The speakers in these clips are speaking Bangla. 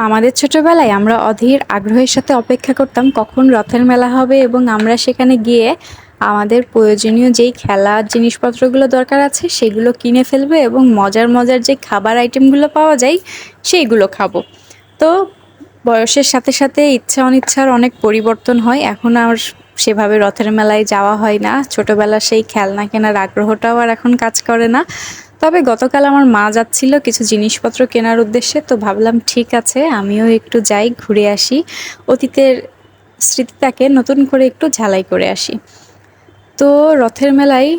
আমাদের ছোটবেলায় আমরা অধীর আগ্রহের সাথে অপেক্ষা করতাম কখন রথের মেলা হবে এবং আমরা সেখানে গিয়ে আমাদের প্রয়োজনীয় যেই খেলার জিনিসপত্রগুলো দরকার আছে সেগুলো কিনে ফেলবো এবং মজার মজার যে খাবার আইটেমগুলো পাওয়া যায় সেইগুলো খাবো। তো বয়সের সাথে সাথে ইচ্ছা অনিচ্ছার অনেক পরিবর্তন হয়, এখন আর সেভাবে রথের মেলায় যাওয়া হয় না। ছোটবেলার সেই খেলনা কেনার আগ্রহটাও আর এখন কাজ করে না। তবে গতকাল আমার মা যাচ্ছিল কিছু জিনিসপত্র কেনার উদ্দেশ্যে, তো ভাবলাম ঠিক আছে আমিও একটু যাই, ঘুরে আসি, অতীতের স্মৃতিটাকে নতুন করে একটু ঝালাই করে আসি। তো রথের মেলায়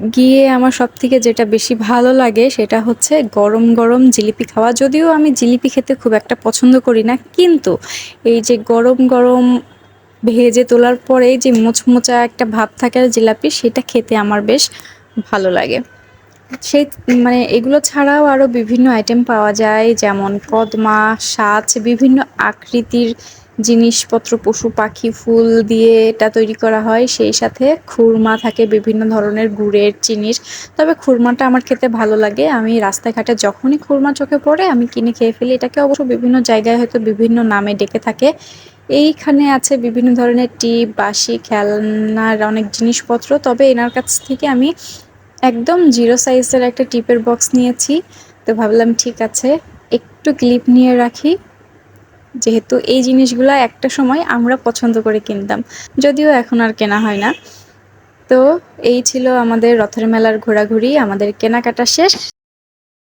গিয়ে আমার সবথেকে যেটা বেশি ভালো লাগে সেটা হচ্ছে গরম গরম জিলিপি খাওয়া। যদিও আমি জিলিপি খেতে খুব একটা পছন্দ করি না, কিন্তু এই যে গরম গরম ভেজে তোলার পরে যে মুচমুচা একটা ভাব থাকে জিলাপি, সেটা খেতে আমার বেশ ভালো লাগে। সেই মানে এগুলো ছাড়াও আরও বিভিন্ন আইটেম পাওয়া যায়, যেমন কদমা, সাজ, বিভিন্ন আকৃতির জিনিসপত্র, পশু পাখি, ফুল দিয়ে এটা তৈরি করা হয়। সেই সাথে খুরমা থাকে, বিভিন্ন ধরনের গুড়ের জিনিস। তবে খুরমাটা আমার খেতে ভালো লাগে, আমি রাস্তাঘাটে যখনই খুরমা চোখে পড়ে আমি কিনে খেয়ে ফেলি। এটাকে অবশ্য বিভিন্ন জায়গায় হয়তো বিভিন্ন নামে ডেকে থাকে। এইখানে আছে বিভিন্ন ধরনের টিপ, বাঁশি, খেলনার অনেক জিনিসপত্র। তবে এনার কাছ থেকে আমি একদম জিরো সাইজের একটা টিপের বক্স নিয়েছি। তো ভাবলাম ঠিক আছে একটু ক্লিপ নিয়ে রাখি, যেহেতু এই জিনিসগুলা একটা সময় আমরা পছন্দ করে কিনতাম, যদিও এখন আর কেনা হয় না। তো এই ছিল আমাদের রথের মেলার ঘোরাঘুরি, আমাদের কেনাকাটা শেষ।